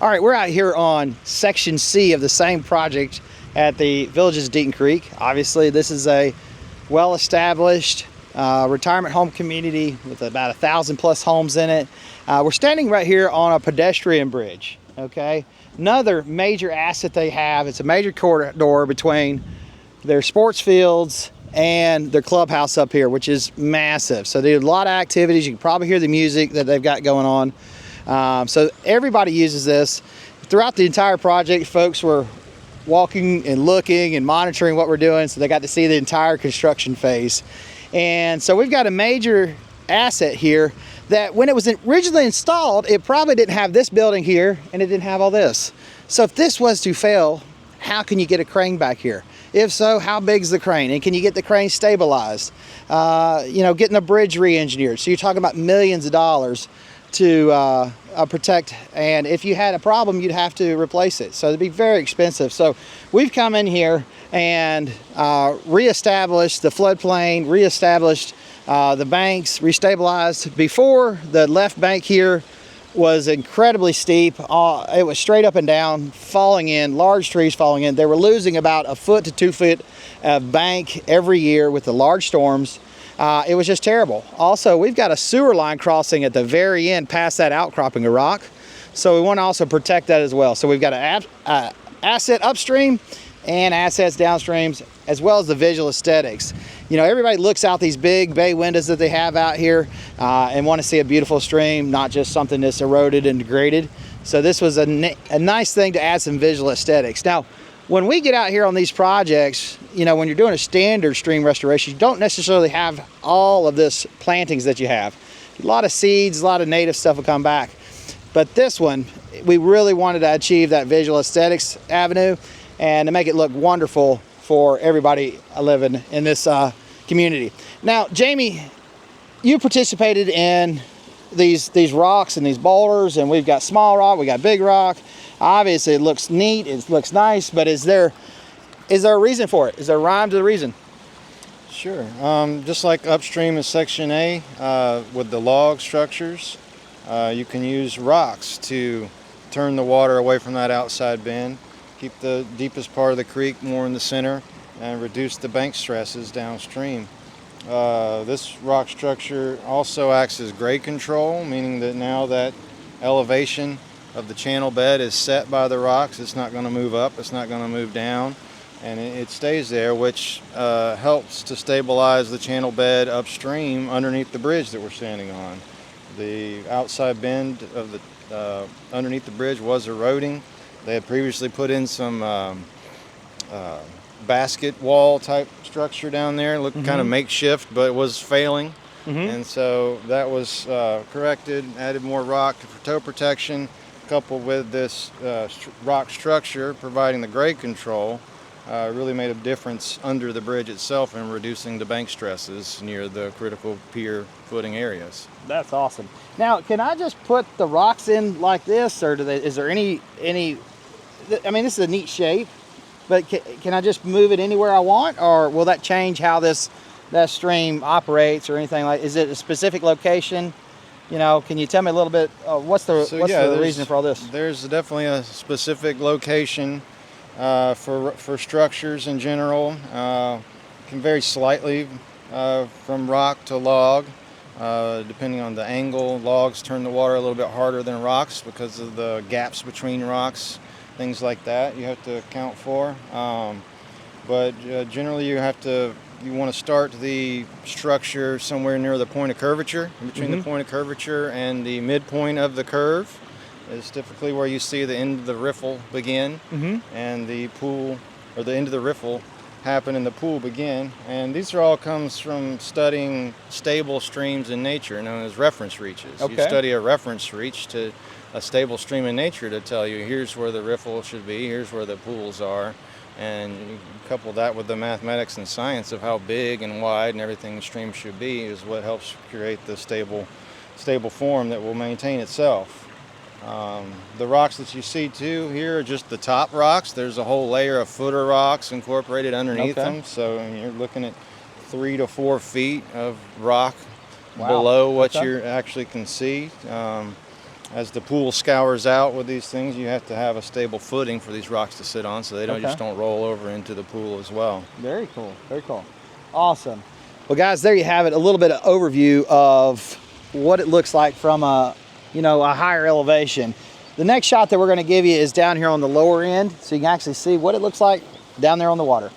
All right, we're out here on Section C of the same project at the Villages Deaton Creek. Obviously, this is a well-established retirement home community with about 1,000 plus homes in it. We're standing right here on a pedestrian bridge, okay? Another major asset they have, it's a major corridor between their sports fields and their clubhouse up here, which is massive. So they do a lot of activities. You can probably hear the music that they've got going on. So everybody uses this. Throughout the entire project, folks were walking and looking and monitoring what we're doing, so they got to see the entire construction phase. And so we've got a major asset here that when it was originally installed, it probably didn't have this building here and it didn't have all this. So if this was to fail, how can you get a crane back here? If so, how big is the crane? And can you get the crane stabilized? Getting the bridge re-engineered. So you're talking about millions of dollars to protect, and if you had a problem, you'd have to replace it. So it'd be very expensive. So we've come in here and reestablished the floodplain, reestablished the banks, restabilized. Before, the left bank here was incredibly steep. It was straight up and down, falling in, large trees falling in. They were losing about 1 foot to 2 feet of bank every year with the large storms. It was just terrible. Also, we've got a sewer line crossing at the very end past that outcropping of rock. So we want to also protect that as well. So we've got an asset upstream and assets downstreams, as well as the visual aesthetics. You know, everybody looks out these big bay windows that they have out here and want to see a beautiful stream, not just something that's eroded and degraded. So this was a nice thing to add some visual aesthetics. Now, when we get out here on these projects, you know, when you're doing a standard stream restoration, you don't necessarily have all of this plantings that you have. A lot of seeds, a lot of native stuff will come back. But this one, we really wanted to achieve that visual aesthetics avenue and to make it look wonderful for everybody living in this community. Now, Jamie, you participated in these rocks and these boulders, and we've got small rock, we got big rock. Obviously, it looks neat, it looks nice, but is there a reason for it? Is there a rhyme to the reason? Sure. Just like upstream in Section A with the log structures, you can use rocks to turn the water away from that outside bend, keep the deepest part of the creek more in the center, and reduce the bank stresses downstream. This rock structure also acts as grade control, meaning that now that elevation of the channel bed is set by the rocks, it's not going to move up, it's not going to move down, and it stays there, which helps to stabilize the channel bed upstream underneath the bridge that we're standing on. The outside bend of the underneath the bridge was eroding. They had previously put in some basket wall type structure down there, looked kind of makeshift, but it was failing. And so that was corrected, added more rock for toe protection, coupled with this rock structure providing the grade control, really made a difference under the bridge itself in reducing the bank stresses near the critical pier footing areas. That's awesome. Now, can I just put the rocks in like this, or is there any? I mean, this is a neat shape, but can I just move it anywhere I want, or will that change how that stream operates or anything like? Is it a specific location? You know, can you tell me a little bit, what's the reason for all this? There's definitely a specific location for structures in general. Can vary slightly from rock to log, depending on the angle. Logs turn the water a little bit harder than rocks because of the gaps between rocks, things like that you have to account for. But generally you want to start the structure somewhere near the point of curvature. In between the point of curvature and the midpoint of the curve is typically where you see the end of the riffle begin and the pool, or the end of the riffle happen and the pool begin. And these all comes from studying stable streams in nature known as reference reaches. You study a reference reach to a stable stream in nature to tell you here's where the riffle should be, here's where the pools are. And you couple that with the mathematics and science of how big and wide and everything the stream should be is what helps create the stable form that will maintain itself. The rocks that you see too here are just the top rocks. There's a whole layer of footer rocks incorporated underneath them. So you're looking at 3 to 4 feet of rock below what you actually can see. as the pool scours out with these things, you have to have a stable footing for these rocks to sit on so they Okay. just don't roll over into the pool as well. Very cool. Very cool. Awesome. Well, guys, there you have it. A little bit of overview of what it looks like from a higher elevation. The next shot that we're going to give you is down here on the lower end, so you can actually see what it looks like down there on the water.